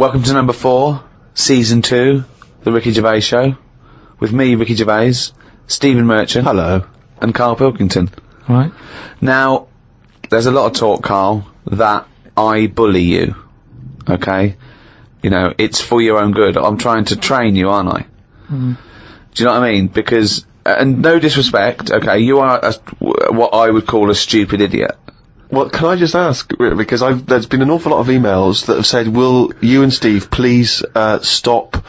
Welcome to number 4, season 2, the Ricky Gervais Show, with me, Ricky Gervais, Stephen Merchant. Hello. And Karl Pilkington. Right. Now, there's a lot of talk, Karl, that I bully you. Okay? You know, it's for your own good. I'm trying to train you, aren't I? Mm. Do you know what I mean? Because, and no disrespect, okay, you are what I would call a stupid idiot. Well, can I just ask, because there's been an awful lot of emails that have said, will you and Steve please stop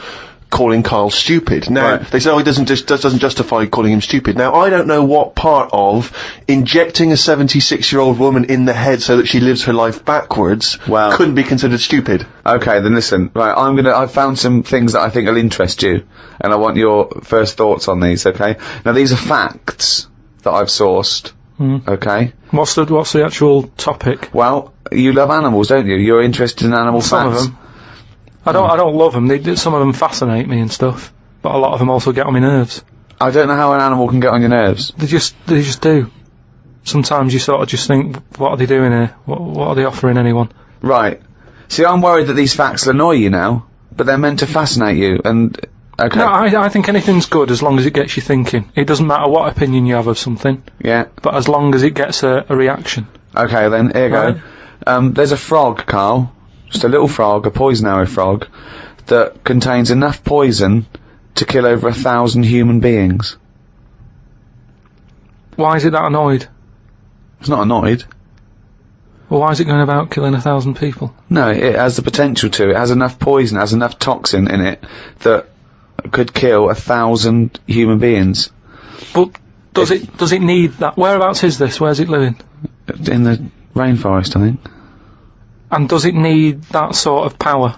calling Karl stupid? Now, right. They say, oh, it doesn't justify calling him stupid. Now, I don't know what part of injecting a 76-year-old woman in the head so that she lives her life backwards couldn't be considered stupid. Okay, then listen, right, I've found some things that I think will interest you, and I want your first thoughts on these, okay? Now, these are facts that I've sourced. Okay. What's the actual topic? Well, you love animals, don't you? You're interested in animal Some facts. of them. I don't love them. Some of them fascinate me and stuff, but a lot of them also get on my nerves. I don't know how an animal can get on your nerves. They just do. Sometimes you sort of just think, what are they doing here? What are they offering anyone? Right. See, I'm worried that these facts will annoy you now, but they're meant to fascinate you, and... Okay. No, I think anything's good as long as it gets you thinking. It doesn't matter what opinion you have of something. Yeah. But as long as it gets a reaction. Okay, then, here you go. There's a frog, Karl, just a little frog, a poison arrow frog, that contains enough poison to kill over 1,000 human beings. Why is it that annoyed? It's not annoyed. Well, why is it going about killing 1,000 people? No, it has the potential to. It has enough poison, it has enough toxin in it that could kill 1,000 human beings. But does it need that? Whereabouts is this? Where's it living? In the rainforest, I think. And does it need that sort of power?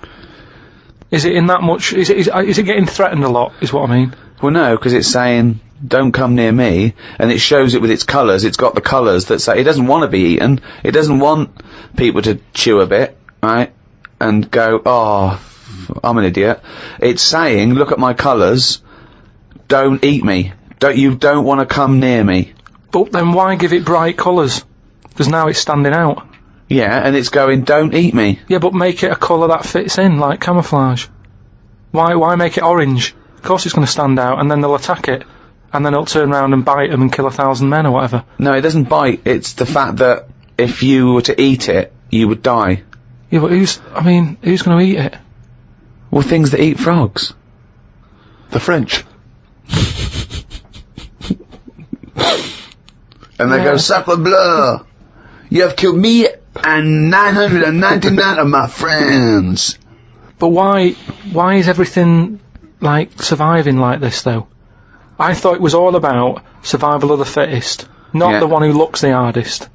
Is it in that much? Is it getting threatened a lot? Is what I mean. Well, no, because it's saying don't come near me, and it shows it with its colours. It's got the colours that say it doesn't want to be eaten. It doesn't want people to chew a bit, right, and go, oh, I'm an idiot. It's saying, look at my colours, don't eat me. You don't want to come near me. But then why give it bright colours? Because now it's standing out. Yeah, and it's going, don't eat me. Yeah, but make it a colour that fits in, like camouflage. Why make it orange? Of course it's going to stand out, and then they'll attack it, and then it'll turn around and bite them and kill 1,000 men or whatever. No, it doesn't bite. It's the fact that if you were to eat it, you would die. Yeah, but who's going to eat it? Well, things that eat frogs. The French. And they go, sacre bleu! You have killed me and 999 of my friends. But why is everything, like, surviving like this, though? I thought it was all about survival of the fittest, not the one who looks the hardest.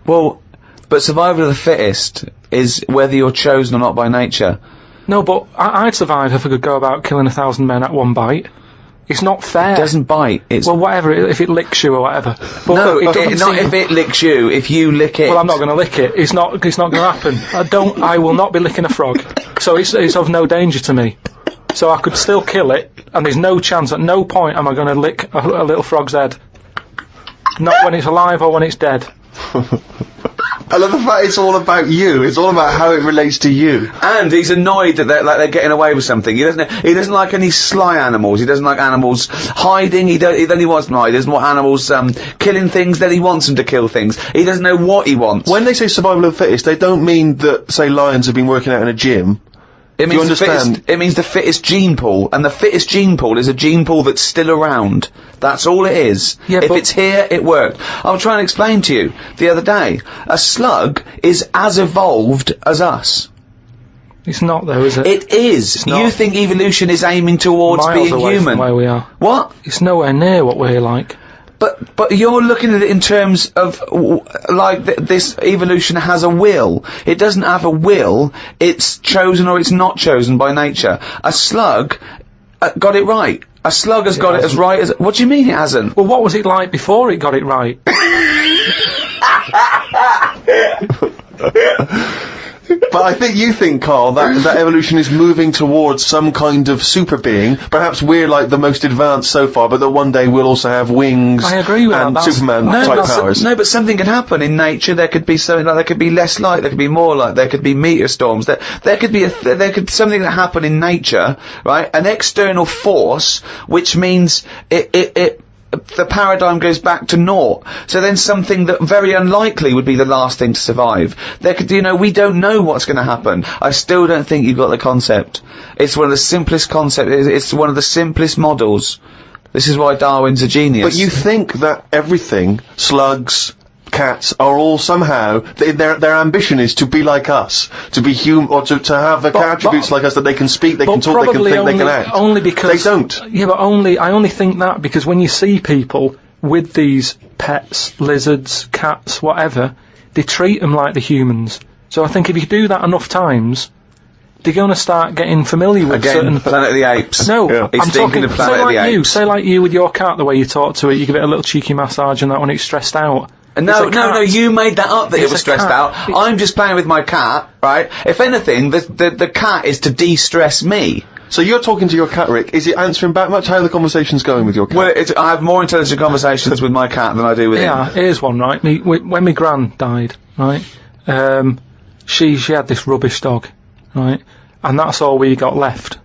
Well, but survival of the fittest is whether you're chosen or not by nature. No, but I'd survive if I could go about killing 1,000 men at one bite. It's not fair. It doesn't bite. It's well, whatever, if it licks you or whatever. But no, not if it licks you. If you lick it. Well, I'm not going to lick it. It's not going to happen. I will not be licking a frog. So it's of no danger to me. So I could still kill it, and there's no chance, at no point am I going to lick a little frog's head. Not when it's alive or when it's dead. I love the fact it's all about you. It's all about how it relates to you. And he's annoyed that they're getting away with something. He doesn't like any sly animals. He doesn't like animals hiding. He only wants them to hide. He doesn't want animals killing things. Then he wants them to kill things. He doesn't know what he wants. When they say survival of the fittest, they don't mean that, say, lions have been working out in a gym. It means the fittest gene pool, and the fittest gene pool is a gene pool that's still around. That's all it is. Yeah, if it's here, it worked. I was trying to explain to you the other day. A slug is as evolved as us. It's not, though, is it? It is. It's not. You think evolution is aiming towards Miles being away human? From where we are. What? It's nowhere near what we're like. But you're looking at it in terms of, this evolution has a will. It doesn't have a will. It's chosen or it's not chosen by nature. A slug got it right. A slug has got it as right as... What do you mean it hasn't? Well, what was it like before it got it right? But I think you think, Carl, that evolution is moving towards some kind of super being. Perhaps we're like the most advanced so far, but that one day we'll also have wings. I agree with and that. Superman type powers. No, but something can happen in nature. There could be something like, there could be less light, there could be more light, there could be meteor storms, there could be something that happen in nature, right? An external force, which means the paradigm goes back to naught. So then something that very unlikely would be the last thing to survive. There could, we don't know what's going to happen. I still don't think you've got the concept. It's one of the simplest concepts. It's one of the simplest models. This is why Darwin's a genius. But you think that everything, slugs, cats, are all somehow, their ambition is to be like us, to be human, or to have the attributes like us, that they can speak, they can talk, they can think, they can act. Only because they don't. Yeah, but I only think that because when you see people with these pets, lizards, cats, whatever, they treat them like the humans. So I think if you do that enough times, they're going to start getting familiar with certain... Planet of the Apes. No, yeah. I'm talking, say like you with your cat, the way you talk to it, you give it a little cheeky massage and that when it's stressed out. No, you made that up that it was stressed out. I'm just playing with my cat, right? If anything, the cat is to de-stress me. So you're talking to your cat, Rick. Is it answering back much? How are the conversations going with your cat? Well, I have more intelligent conversations with my cat than I do with him. Yeah, here's one, right? When my gran died, right, she had this rubbish dog, right, and that's all we got left.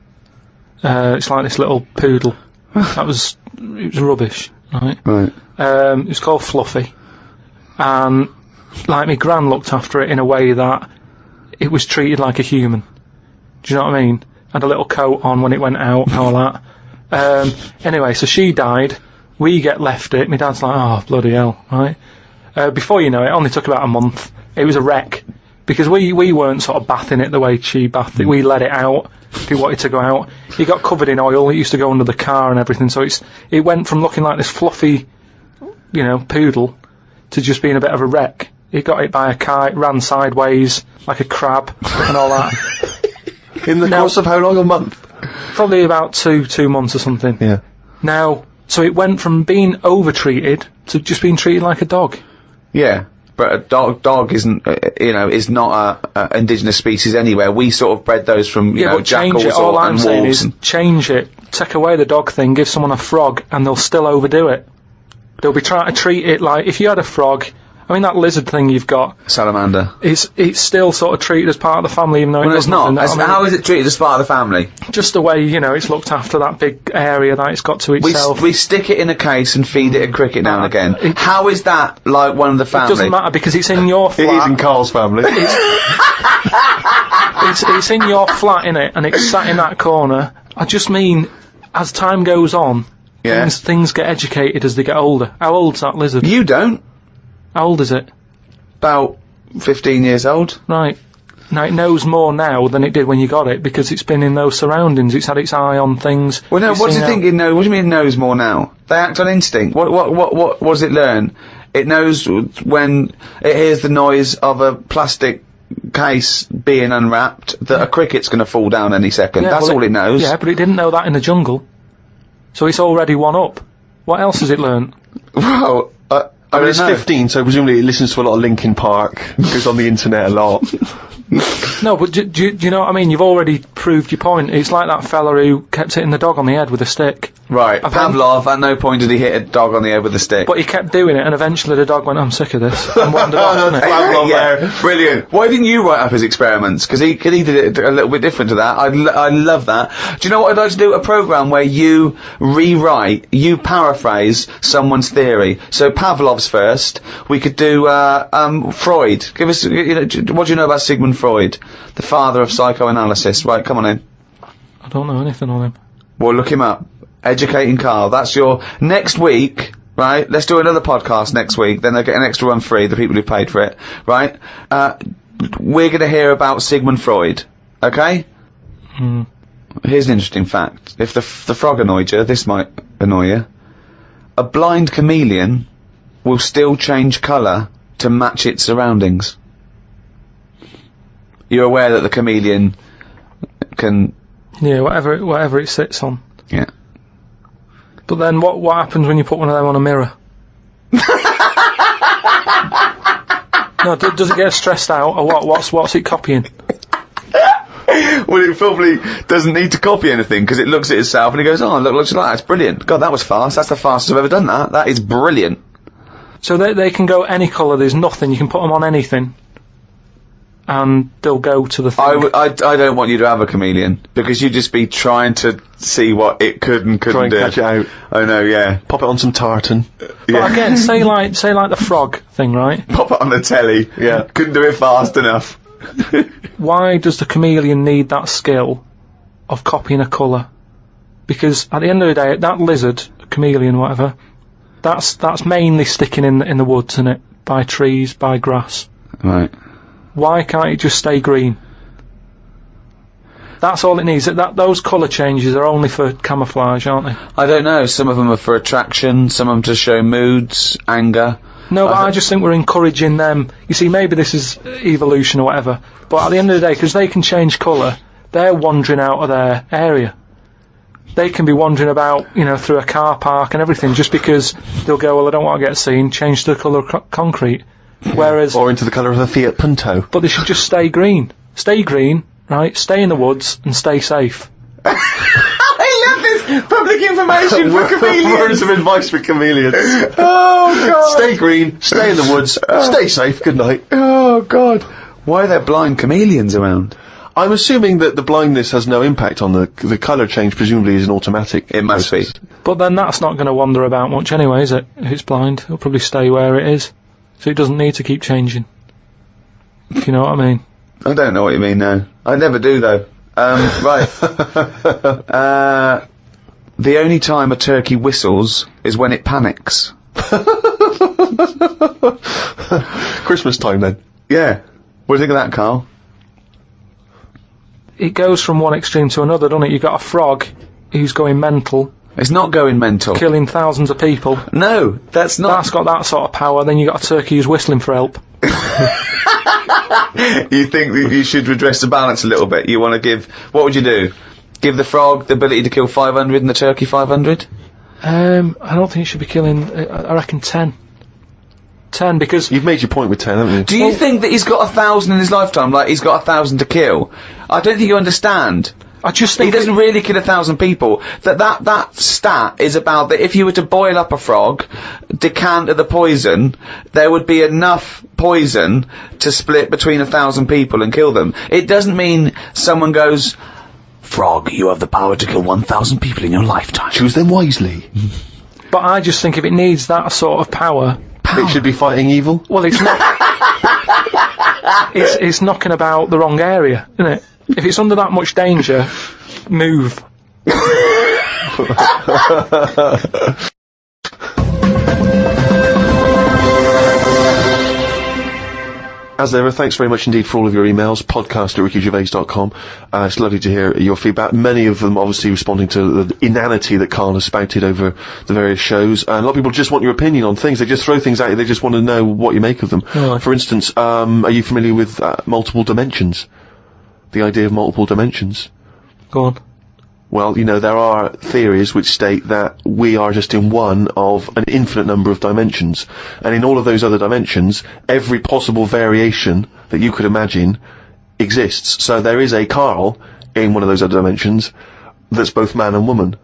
It's like this little poodle. It was rubbish, right? Right. It was called Fluffy. And, like, my gran looked after it in a way that it was treated like a human. Do you know what I mean? Had a little coat on when it went out and all that. Anyway, so she died. We get left it. My dad's like, oh, bloody hell, right? Before you know it only took about a month. It was a wreck. Because we weren't sort of bathing it the way she bathed it. We let it out. If it wanted to go out. It got covered in oil. It used to go under the car and everything. So it went from looking like this fluffy, poodle to just being a bit of a wreck. He got hit by a car, it ran sideways like a crab and all that. In the course of how long? A month? Probably about two months or something. Yeah. Now, so it went from being over-treated to just being treated like a dog. Yeah, but a dog isn't, is not a indigenous species anywhere. We sort of bred those from, jackals and wolves. Is change it, take away the dog thing, give someone a frog, and they'll still overdo it. They'll be trying to treat it like, if you had a frog, I mean that lizard thing you've got, salamander, it's still sort of treated as part of the family, even though it's not. How is it treated as part of the family? Just the way, it's looked after, that big area that it's got to itself. We stick it in a case and feed it a cricket now and again. How is that like one of the family? It doesn't matter because it's in your flat. It is in Carl's family. It's in your flat, innit, and it's sat in that corner. I just mean, as time goes on, things get educated as they get older. How old's that lizard? You don't. How old is it? About 15 years old. Right. Now, it knows more now than it did when you got it, because it's been in those surroundings, it's had its eye on things. Well, no, what do you think it knows? What do you mean it knows more now? They act on instinct. What does it learn? It knows when it hears the noise of a plastic case being unwrapped that a cricket's going to fall down any second. That's all it knows. Yeah, but it didn't know that in the jungle. So it's already one up. What else has it learned? Well, I mean, it's 15, so presumably it listens to a lot of Linkin Park, goes on the internet a lot. No, but do you know what I mean? You've already proved your point. It's like that fella who kept hitting the dog on the head with a stick. Right, Pavlov, at no point did he hit a dog on the head with a stick. But he kept doing it, and eventually the dog went, I'm sick of this, and wandered off, didn't it? Pavlov there. Brilliant. Why didn't you write up his experiments? Because he did it a little bit different to that. I love that. Do you know what I'd like to do? A programme where you paraphrase someone's theory. So Pavlov's first. We could do Freud. Give us, what do you know about Sigmund Freud, the father of psychoanalysis? Right, come on in. I don't know anything on him. Well, look him up. Educating Carl. That's your next week, right? Let's do another podcast next week. Then they'll get an extra one free, the people who paid for it, right? We're going to hear about Sigmund Freud, okay? Here's an interesting fact. If the frog annoyed you, this might annoy you. A blind chameleon will still change colour to match its surroundings. You're aware that the chameleon can... Yeah, whatever it sits on. Yeah. But then what happens when you put one of them on a mirror? No, does it get stressed out, or what's it copying? Well, it probably doesn't need to copy anything, because it looks at itself and it goes, oh, look, looks like that. It's brilliant. God, that was fast. That's the fastest I've ever done that. That is brilliant. So they can go any colour, there's nothing, you can put them on anything, and they'll go to the thing. I don't want you to have a chameleon, because you'd just be trying to see what it could and couldn't do. Try and catch it out. Oh no, yeah. Pop it on some tartan. But again, say like the frog thing, right? Pop it on the telly. Yeah. Couldn't do it fast enough. Why does the chameleon need that skill of copying a colour? Because at the end of the day, that lizard, chameleon, whatever, that's mainly sticking in the woods, isn't it? By trees, by grass. Right. Why can't it just stay green? That's all it needs. Those colour changes are only for camouflage, aren't they? I don't know. Some of them are for attraction. Some of them to show moods, anger. No, but I just think we're encouraging them. You see, maybe this is evolution or whatever, but at the end of the day, because they can change colour, they're wandering out of their area. They can be wandering about, through a car park and everything, just because they'll go, well, I don't want to get seen, change the colour of concrete. Whereas... Or into the colour of a Fiat Punto. But they should just stay green. Stay green, right? Stay in the woods and stay safe. I love this public information for chameleons. Words of advice for chameleons. Oh, God. Stay green, stay in the woods, stay safe, good night. Oh, God. Why are there blind chameleons around? I'm assuming that the blindness has no impact on the colour change, presumably is an automatic. It must be. But then that's not going to wander about much anyway, is it? If it's blind, it'll probably stay where it is. So it doesn't need to keep changing. If you know what I mean. I don't know what you mean now. I never do, though. Right. The only time a turkey whistles is when it panics. Christmas time, then. Yeah. What do you think of that, Carl? It goes from one extreme to another, doesn't it? You've got a frog who's going mental, It's not going mental. killing thousands of people. No, that's not. That's got that sort of power. Then you've got a turkey who's whistling for help. You think that you should redress the balance a little bit? You want to give... What would you do? Give the frog the ability to kill 500 and the turkey 500? I don't think it should be killing... I reckon 10. 10, because... You've made your point with 10, haven't you? Do you think that he's got 1,000 in his lifetime, like he's got 1,000 to kill? I don't think you understand. I just He think... doesn't really kill 1,000 people. That stat is about that if you were to boil up a frog, decant the poison, there would be enough poison to split between 1,000 people and kill them. It doesn't mean someone goes, "Frog, you have the power to kill 1,000 people in your lifetime." Choose them wisely. But I just think if it needs that sort of power... It should be fighting evil. Well, it's not... it's knocking about the wrong area, isn't it? If it's under that much danger, move. As ever, thanks very much indeed for all of your emails, podcast@rickygervais.com. It's lovely to hear your feedback. Many of them obviously responding to the inanity that Karl has spouted over the various shows. And a lot of people just want your opinion on things. They just throw things at you. They just want to know what you make of them. Right. For instance, are you familiar with multiple dimensions? The idea of multiple dimensions? Go on. Well, there are theories which state that we are just in one of an infinite number of dimensions. And in all of those other dimensions, every possible variation that you could imagine exists. So there is a Karl in one of those other dimensions that's both man and woman.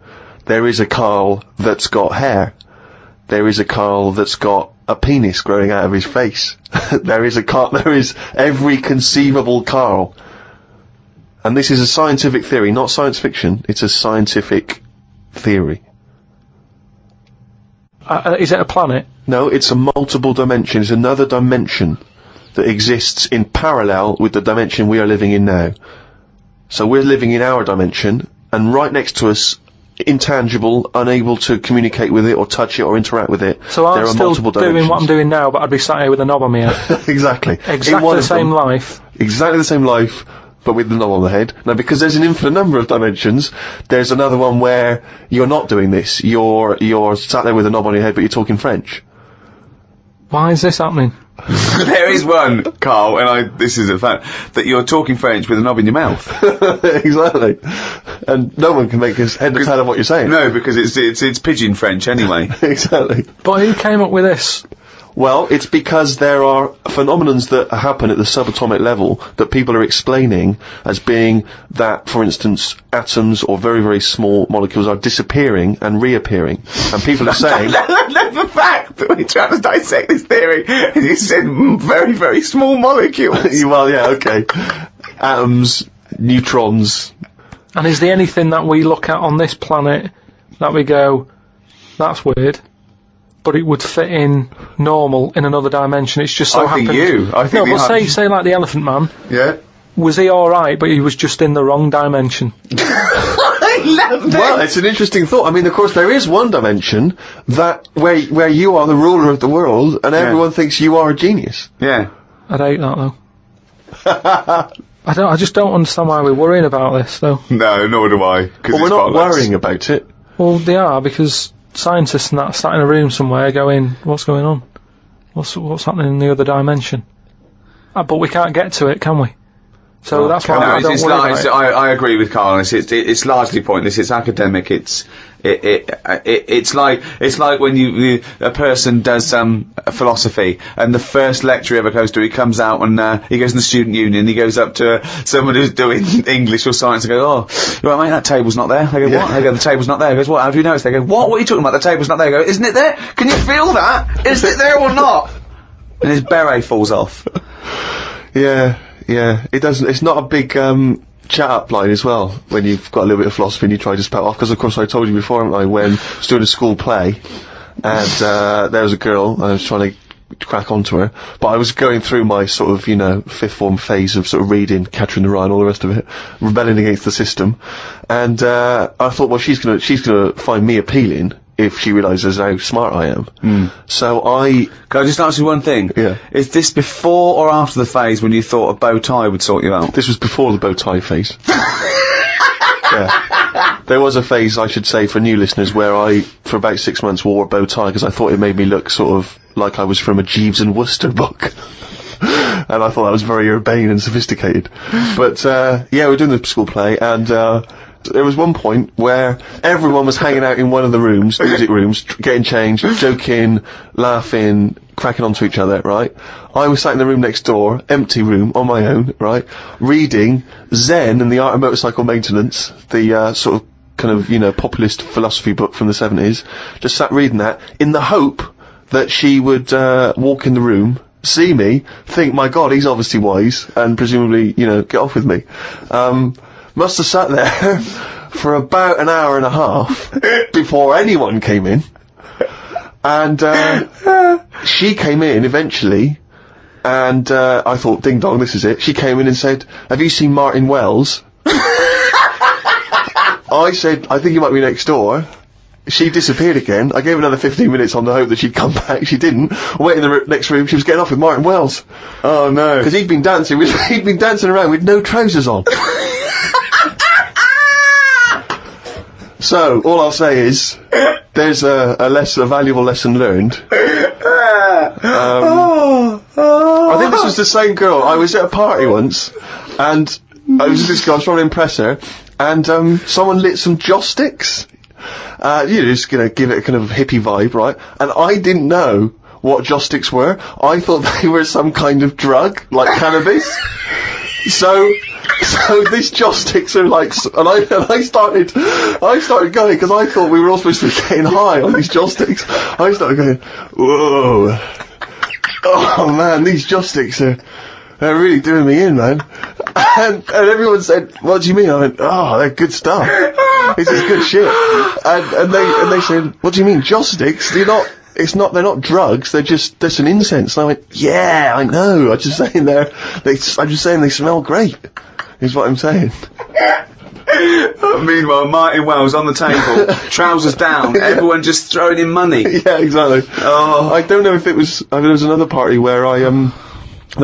There is a Karl that's got hair. There is a Karl that's got a penis growing out of his face. There is every conceivable Karl. And this is a scientific theory, not science fiction. It's a scientific theory. Is it a planet? No, it's a multiple dimension. It's another dimension that exists in parallel with the dimension we are living in now. So we're living in our dimension, and right next to us, intangible, unable to communicate with it or touch it or interact with it. So there I'm are still multiple doing dimensions. what I'm doing now, but I'd be sat here with a knob on my head. Exactly. Exactly the same life. Exactly the same life, but with the knob on the head. Now, because there's an infinite number of dimensions, there's another one where you're not doing this. You're sat there with a knob on your head, but you're talking French. Why is this happening? There is one, Carl, and this is a fact, that you're talking French with a knob in your mouth. Exactly. And no one can make his head or tail of what you're saying. No, because it's pigeon French anyway. Exactly. But who came up with this? Well, it's because there are phenomenons that happen at the subatomic level that people are explaining as being that, for instance, atoms or very, very small molecules are disappearing and reappearing. And people are saying... The fact that when he tried to dissect this theory, he said very, very small molecules. Well, yeah, okay. Atoms, neutrons... And is there anything that we look at on this planet that we go, that's weird, but it would fit in normal in another dimension? It's just so happens. I think no, but say like the Elephant Man. Yeah. Was he alright, but he was just in the wrong dimension? I love this. Well, it's an interesting thought. I mean, of course, there is one dimension that where you are the ruler of the world, and everyone thinks you are a genius. Yeah. I'd hate that though. I just don't understand why we're worrying about this, though. No, nor do I. Well, we're not worrying about it. Well, they are, because scientists and that sat in a room somewhere going, what's going on? What's happening in the other dimension? But we can't get to it, can we? So that's why I don't worry about it. I agree with Karl. It's largely pointless. It's academic. It's like when a person does philosophy, and the first lecture he ever goes to, he comes out and he goes in the student union. He goes up to someone who's doing English or science and goes, "Oh, right, mate, that table's not there." They go, "What?" They go, "The table's not there." He goes, "What? How do you notice?" They go, "What? What are you talking about? The table's not there." They go, "Isn't it there? Can you feel that? Is it there or not?" And his beret falls off. Yeah. It doesn't. It's not a big chat up line as well when you've got a little bit of philosophy and you try to spout off. Because of course I told you before, haven't I, when I was doing a school play and there was a girl and I was trying to crack onto her, but I was going through my sort of, fifth form phase of sort of reading Catherine the Rye and all the rest of it, rebelling against the system, and I thought, well, she's gonna find me appealing if she realises how smart I am. So Can I just ask you one thing? Yeah. Is this before or after the phase when you thought a bow tie would sort you out? This was before the bow tie phase. Yeah. There was a phase, I should say, for new listeners, where I, for about 6 months, wore a bow tie because I thought it made me look sort of like I was from a Jeeves and Wooster book. And I thought that was very urbane and sophisticated. But, we're doing the school play, and, there was one point where everyone was hanging out in one of the rooms, music rooms, getting changed, joking, laughing, cracking onto each other, right? I was sat in the room next door, empty room, on my own, right? Reading Zen and the Art of Motorcycle Maintenance, the, sort of, kind of, populist philosophy book from the 70s. Just sat reading that, in the hope that she would, walk in the room, see me, think, my God, he's obviously wise, and presumably, get off with me. Must have sat there for about an hour and a half before anyone came in. And, she came in eventually, and, I thought, ding dong, this is it. She came in and said, "Have you seen Martin Wells?" I said, "I think he might be next door." She disappeared again. I gave another 15 minutes on the hope that she'd come back. She didn't. I went in the next room. She was getting off with Martin Wells. Oh no. Because he'd been dancing around with no trousers on. So, all I'll say is, there's a valuable lesson learned. I think this was the same girl. I was at a party once, and I was with this girl, I was trying to impress her, and someone lit some joss sticks. Just gonna give it a kind of hippie vibe, right? And I didn't know what joss sticks were. I thought they were some kind of drug, like cannabis. So these joss sticks are like, and I started going, because I thought we were all supposed to be getting high on these joss sticks. I started going, whoa, oh man, these joss sticks they're really doing me in, man. And everyone said, "What do you mean?" I went, "Oh, they're good stuff. This is good shit." And they said, "What do you mean, joss sticks? They're not drugs, they're some incense." And I went, "Yeah, I know, I'm just saying I'm just saying they smell great, is what I'm saying." Meanwhile, Martin Wells on the table, trousers down, everyone just throwing in money. Yeah, exactly. Oh. I don't know if there was another party where I don't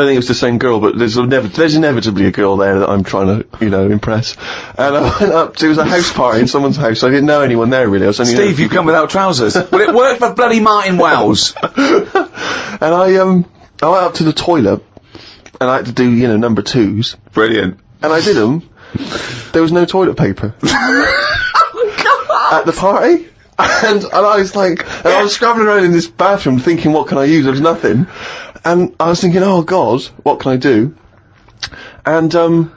think it was the same girl, but there's inevitably a girl there that I'm trying to, impress. And I went up to, it was a house party in someone's house. I didn't know anyone there really. I was only Steve, you come without trousers. Well, it worked for bloody Martin Wells. And I went up to the toilet, and I had to do, number 2s. Brilliant. And I did them. There was no toilet paper. Oh, God. At the party. And I was like, and I was scrabbling around in this bathroom thinking, what can I use? There was nothing. And I was thinking, oh God, what can I do? And,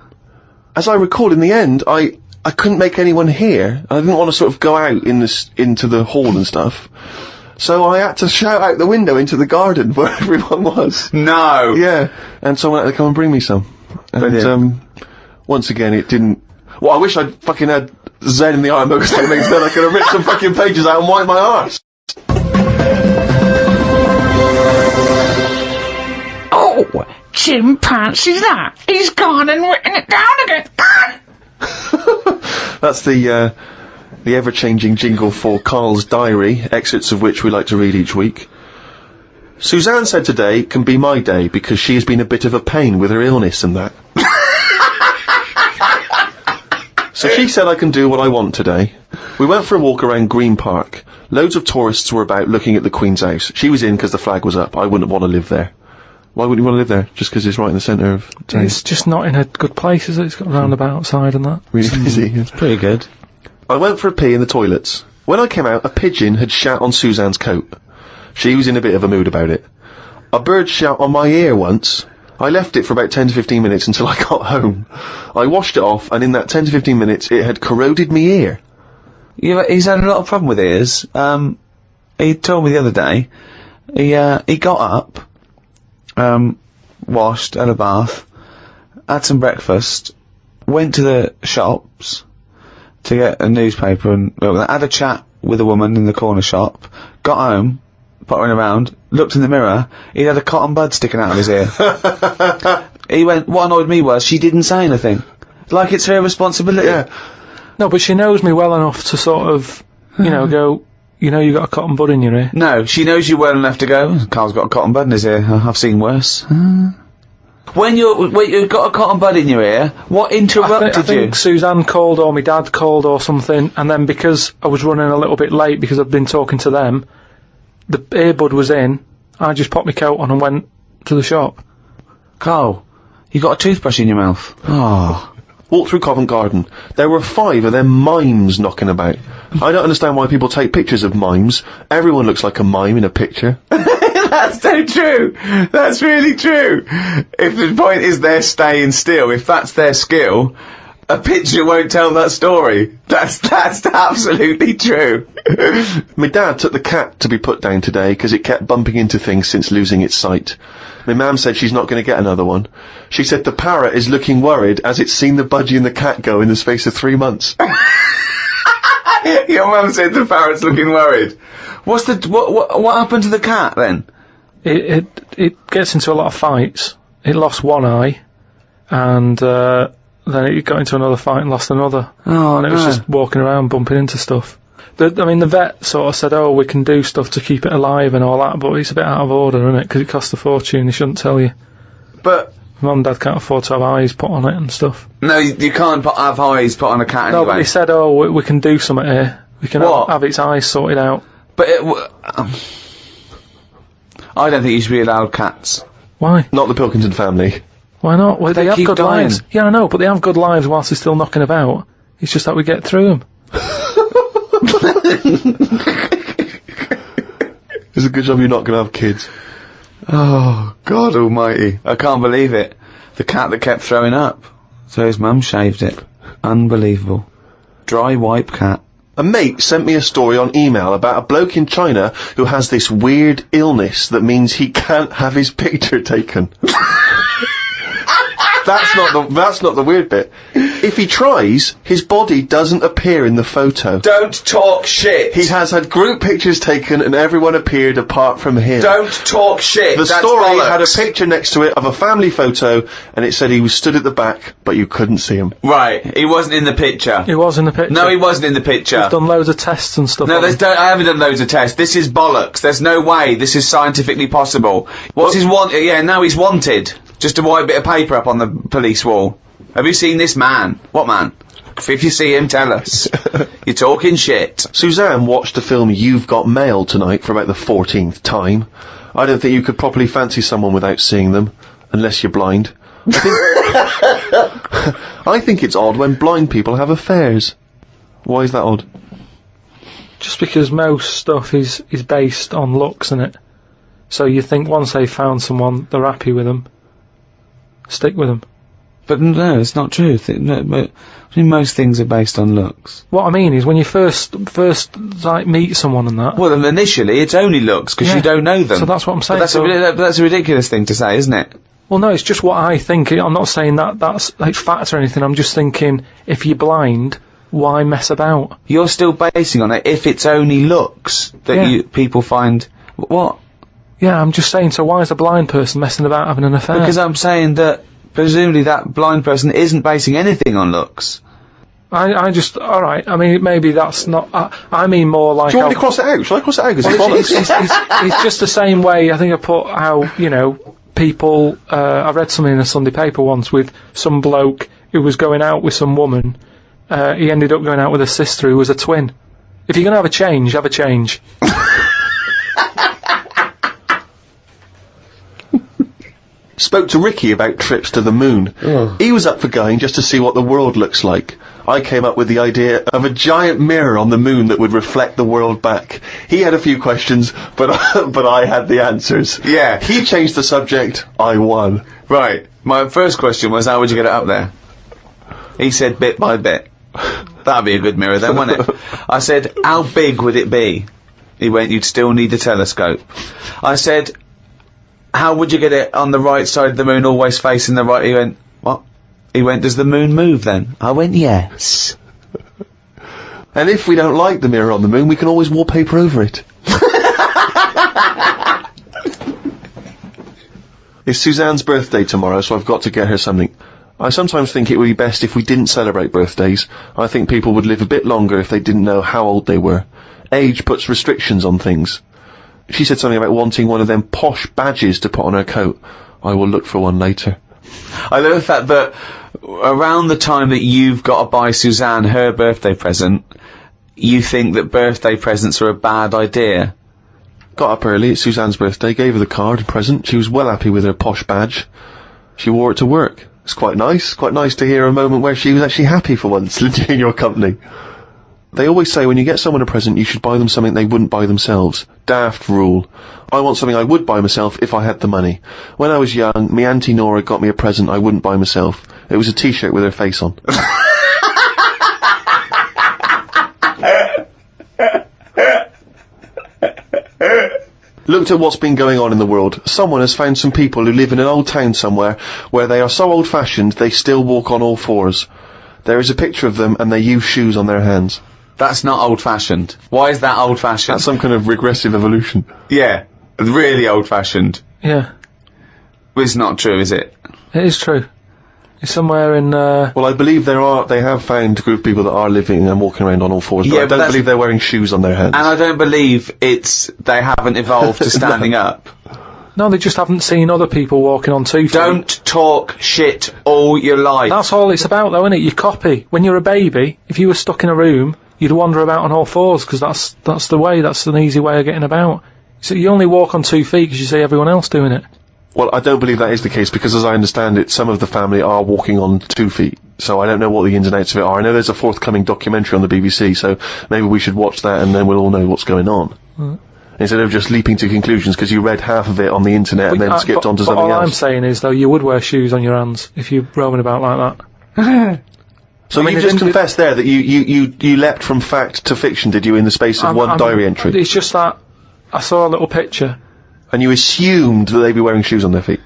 as I recall, in the end, I couldn't make anyone hear. I didn't want to sort of go out into the hall and stuff. So I had to shout out the window into the garden where everyone was. No! Yeah. And someone had to come and bring me some. And, once again, it didn't... Well, I wish I'd fucking had Zen in the Iron Mocha techniques, then I could have ripped some fucking pages out and wiped my arse. Oh, chimpanzee's that? He's gone and written it down again. That's the ever-changing jingle for Karl's diary, excerpts of which we like to read each week. Suzanne said today can be my day because she has been a bit of a pain with her illness and that. So she said I can do what I want today. We went for a walk around Green Park. Loads of tourists were about looking at the Queen's house. She was in because the flag was up. I wouldn't want to live there. Why wouldn't you want to live there? Just because it's right in the centre of town? It's just not in a good place, is it? It's got a roundabout side and that. Really busy. It's pretty good. I went for a pee in the toilets. When I came out, a pigeon had shat on Suzanne's coat. She was in a bit of a mood about it. A bird shat on my ear once. I left it for about 10 to 15 minutes until I got home. I washed it off, and in that 10 to 15 minutes, it had corroded me ear. He's had a lot of problem with ears. He told me the other day, he got up, washed, had a bath, had some breakfast, went to the shops to get a newspaper and had a chat with a woman in the corner shop, got home, pottering around, looked in the mirror, he had a cotton bud sticking out of his ear. He went, what annoyed me was she didn't say anything. Like it's her responsibility. Yeah. No, but she knows me well enough to sort of, go, you got a cotton bud in your ear. No, she knows you well enough to go, Carl's got a cotton bud in his ear, I've seen worse. When you've got a cotton bud in your ear, what interrupted I think Suzanne called or my dad called or something, and then because I was running a little bit late because I'd been talking to them, the earbud was in, I just popped my coat on and went to the shop. Carl, you got a toothbrush in your mouth. Oh. Walked through Covent Garden. There were 5 of them mimes knocking about. I don't understand why people take pictures of mimes. Everyone looks like a mime in a picture. That's so true. That's really true. If the point is they're staying still, if that's their skill, a picture won't tell that story. That's absolutely true. My dad took the cat to be put down today because it kept bumping into things since losing its sight. My mum said she's not going to get another one. She said the parrot is looking worried as it's seen the budgie and the cat go in the space of 3 months. Your mum said the parrot's looking worried. What happened to the cat then? It gets into a lot of fights. It lost one eye, and then it got into another fight and lost another. Oh, and it was just walking around bumping into stuff. The vet sort of said, we can do stuff to keep it alive and all that, but it's a bit out of order, isn't it? Because it costs a fortune, they shouldn't tell you. But Mum and Dad can't afford to have eyes put on it and stuff. No, you can't have eyes put on a cat anyway. No, but they said, we can do something here. We can have its eyes sorted out. But I don't think you should be allowed cats. Why? Not the Pilkington family. Why not? Well, they have keep good dying. lives. Yeah, I know, but they have good lives whilst they're still knocking about. It's just that we get through them. It's a good job you're not going to have kids. Oh, God almighty. I can't believe it. The cat that kept throwing up. So his mum shaved it. Unbelievable. Dry wipe cat. A mate sent me a story on email about a bloke in China who has this weird illness that means he can't have his picture taken. That's not the weird bit. If he tries, his body doesn't appear in the photo. Don't talk shit! He has had group pictures taken and everyone appeared apart from him. Don't talk shit! The That's story bollocks. had a picture next to it of a family photo and it said he was stood at the back, but you couldn't see him. Right, he wasn't in the picture. He was in the picture. No, he wasn't in the picture. I've done loads of tests and stuff. No, on him. I haven't done loads of tests. This is bollocks. There's no way this is scientifically possible. What's his Yeah, now he's wanted. Just a white bit of paper up on the police wall. Have you seen this man? What man? If you see him, tell us. You're talking shit. Suzanne watched the film You've Got Mail tonight for about the 14th time. I don't think you could properly fancy someone without seeing them, unless you're blind. I think it's odd when blind people have affairs. Why is that odd? Just because most stuff is based on looks, isn't it? So you think once they've found someone, they're happy with them, stick with them. But no, it's not true. Most things are based on looks. What I mean is when you first like meet someone and that. Well, initially it's only looks because you don't know them. So that's what I'm saying. But that's a ridiculous thing to say, isn't it? Well, no, it's just what I think. I'm not saying that's like fact or anything. I'm just thinking if you're blind, why mess about? You're still basing on it if it's only looks that people find. What? Yeah, I'm just saying. So why is a blind person messing about having an affair? Because I'm saying that presumably that blind person isn't basing anything on looks. Alright, I mean, maybe that's not, I mean more like... Do you want me to cross it out? Shall I cross it out? It's just the same way, I think I put how, people, I read something in a Sunday paper once with some bloke who was going out with some woman, he ended up going out with a sister who was a twin. If you're gonna have a change, have a change. Spoke to Ricky about trips to the moon. He was up for going just to see what the world looks like. I came up with the idea of a giant mirror on the moon that would reflect the world back. He had a few questions, but I had the answers. Yeah. He changed the subject, I won. Right. My first question was, how would you get it up there? He said bit by bit. That'd be a good mirror then, wouldn't it? I said, how big would it be? He went, you'd still need a telescope. I said, how would you get it on the right side of the moon, always facing the right? He went, what? He went, does the moon move then? I went, yes. And if we don't like the mirror on the moon, we can always wallpaper over it. It's Suzanne's birthday tomorrow, so I've got to get her something. I sometimes think it would be best if we didn't celebrate birthdays. I think people would live a bit longer if they didn't know how old they were. Age puts restrictions on things. She said something about wanting one of them posh badges to put on her coat. I will look for one later. I love the fact that around the time that you've got to buy Suzanne her birthday present, you think that birthday presents are a bad idea. Got up early, it's Suzanne's birthday, gave her the card and present. She was well happy with her posh badge. She wore it to work. It's quite nice to hear a moment where she was actually happy for once in your company. They always say when you get someone a present, you should buy them something they wouldn't buy themselves. Daft rule. I want something I would buy myself if I had the money. When I was young, me Auntie Nora got me a present I wouldn't buy myself. It was a t-shirt with her face on. Looked at what's been going on in the world. Someone has found some people who live in an old town somewhere where they are so old-fashioned they still walk on all fours. There is a picture of them and they use shoes on their hands. That's not old-fashioned. Why is that old-fashioned? That's some kind of regressive evolution. Yeah, really old-fashioned. Yeah. It's not true, is it? It is true. It's somewhere in, Well, I believe they have found a group of people that are living and walking around on all fours, but I don't believe they're wearing shoes on their hands. And I don't believe they haven't evolved to standing up. No, they just haven't seen other people walking on 2 feet. Don't talk shit all your life. That's all it's about, though, isn't it? You copy. When you're a baby, if you were stuck in a room, you'd wander about on all fours, because that's the way, that's an easy way of getting about. So you only walk on 2 feet because you see everyone else doing it. Well, I don't believe that is the case, because as I understand it, some of the family are walking on 2 feet. So I don't know what the ins and outs of it are. I know there's a forthcoming documentary on the BBC, so maybe we should watch that and then we'll all know what's going on. Instead of just leaping to conclusions because you read half of it on the internet and then skipped on to something else. All I'm saying is, though, you would wear shoes on your hands if you're roaming about like that. So you just confessed there that you leapt from fact to fiction, did you, in the space of one diary entry? It's just that I saw a little picture. And you assumed that they'd be wearing shoes on their feet?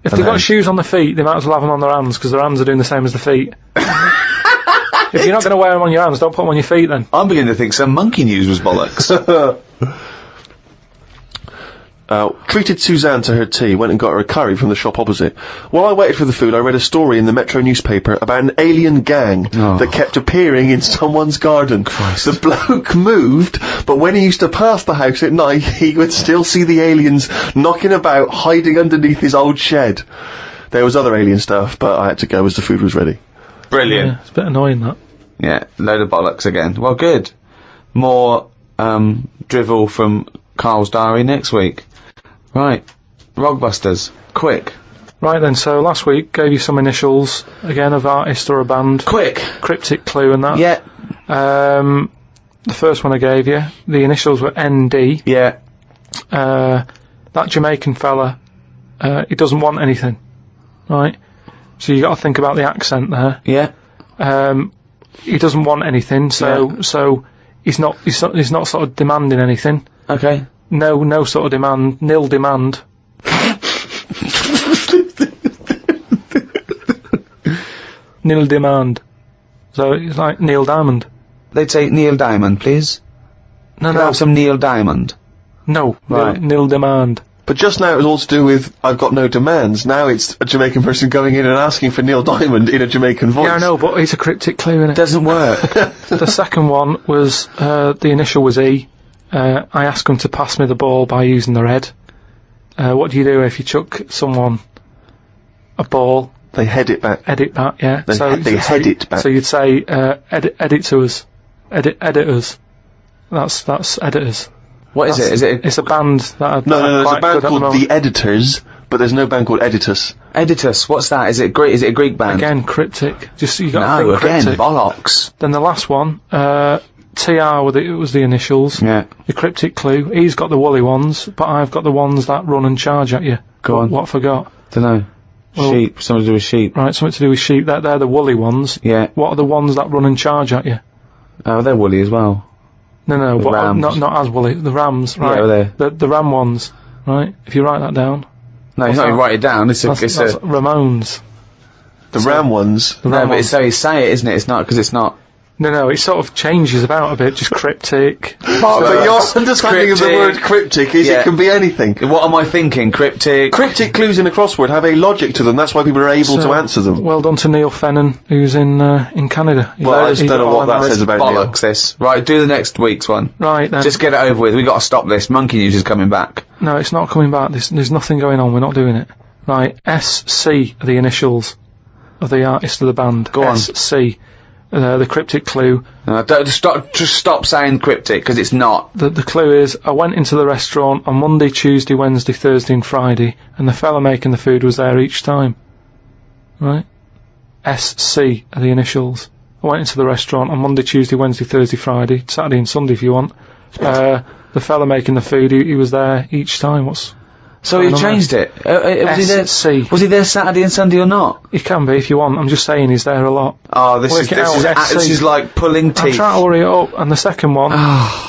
If they've got shoes on their feet, they might as well have them on their hands, because their hands are doing the same as the feet. If you're not going to wear them on your hands, don't put them on your feet then. I'm beginning to think some monkey news was bollocks. Treated Suzanne to her tea, went and got her a curry from the shop opposite. While I waited for the food, I read a story in the Metro newspaper about an alien gang that kept appearing in someone's garden. Christ. The bloke moved, but when he used to pass the house at night, he would still see the aliens knocking about, hiding underneath his old shed. There was other alien stuff, but I had to go as the food was ready. Brilliant. Yeah, it's a bit annoying, that. Yeah, load of bollocks again. Well, good. More, drivel from Carl's diary next week. Right, Rogbusters, quick. Right then, so last week gave you some initials, again, of artist or a band. Quick. Cryptic clue and that. Yeah. the first one I gave you, the initials were ND. Yeah. That Jamaican fella, he doesn't want anything, right? So you got to think about the accent there. Yeah. He doesn't want anything, so he's not sort of demanding anything. Okay. No sort of demand, nil demand. Nil demand. So it's like Neil Diamond. They'd say Neil Diamond, please. No, Can I have some Neil Diamond? No, Right. nil demand. But just now it was all to do with I've got no demands. Now it's a Jamaican person going in and asking for Neil Diamond in a Jamaican voice. Yeah, I know, but it's a cryptic clue, innit? Doesn't work. The second one was, the initial was E. I asked them to pass me the ball by using their head. What do you do if you chuck someone a ball? They head it back. Edit back, yeah. They head it back. So you'd say, edit to us. Editors. That's editors. What is it? Is it It's a band that are No, there's quite a band good at the called moment. The Editors, but there's no band called Editus. Editus? What's that? Is it Greek? Is it a Greek band? Again, cryptic. Just you got to No, think again, cryptic. bollocks. Then the last one, TR was the initials. Yeah. The cryptic clue. He's got the woolly ones, but I've got the ones that run and charge at you. Go on. What I forgot? Dunno. Well- Sheep. Something to do with sheep. Right, something to do with sheep. They're the woolly ones. Yeah. What are the ones that run and charge at you? Oh, they're woolly as well. No, The but rams. not as woolly. The rams, right? Yeah, the ram ones, right? If you write that down, No, What's you're not even that? write it down. It's that's a. Ramones. The Ram ones. The No, ram but ones. it's how you say it, isn't it? It's not because it's not. No, it sort of changes about a bit, just cryptic. But your understanding of the cryptic. word cryptic is Yeah. it can be anything. What am I thinking? Cryptic. Cryptic clues in a crossword have a logic to them. That's why people are able to answer them. Well done to Neil Fennon, who's in Canada. Well, I just He's don't know all what that American. says about Neil. Bollocks. This. Right. Do the next week's one. Right then. Just get it over with. We got to stop this. Monkey News is coming back. No, it's not coming back. There's nothing going on. We're not doing it. Right, SC are the initials of the artist of the band. Go on. SC. The cryptic clue. Just stop saying cryptic because it's not. The clue is, I went into the restaurant on Monday, Tuesday, Wednesday, Thursday and Friday, and the fella making the food was there each time. Right? SC are the initials. I went into the restaurant on Monday, Tuesday, Wednesday, Thursday, Friday, Saturday and Sunday if you want. The fella making the food, he was there each time. So you changed it. Was he there? SC. Was he there Saturday and Sunday or not? He can be if you want. I'm just saying he's there a lot. Oh, this Work it out, SC. this is like pulling I'm teeth. trying to hurry it up. And the second one,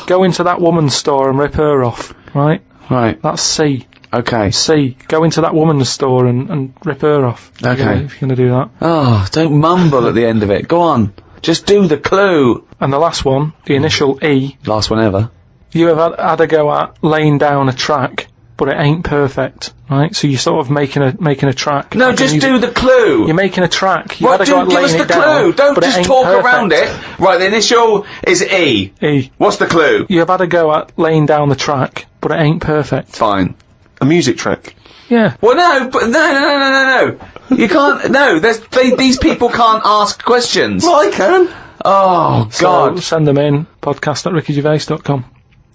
go into that woman's store and rip her off. Right? Right. That's C. Okay. C. Go into that woman's store and rip her off. Okay. If you're going to do that. Oh, don't mumble at the end of it. Go on. Just do the clue. And the last one, the initial E, Last one ever. you have had a go at laying down a track, but it ain't perfect, right? So you're sort of making a track. No, Like just you- do the clue. You're making a track. You What, had a go at give us laying the it down, clue. Don't but it just ain't talk perfect. around it. Right, the initial is E. E. What's the clue? You have had a go at laying down the track, but it ain't perfect. Fine. A music track. Yeah. Well, no, but no. You can't. No, these people can't ask questions. Well, I can. Oh So God. send them in, podcast@rickygervais.com.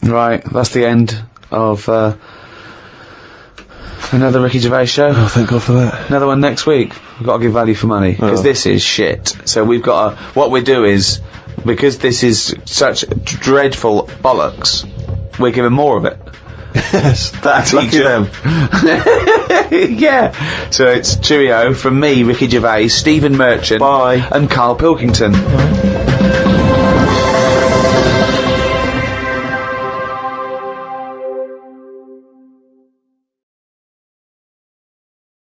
Right, that's the end of another Ricky Gervais show. Oh, thank God for that. Another one next week. We've got to give value for money because Oh. this is shit. So we've got to. What we do is because this is such dreadful bollocks, we're giving more of it. Yes, that's lucky Teacher. them. Yeah. So it's cheerio from me, Ricky Gervais, Stephen Merchant, Bye. and Karl Pilkington.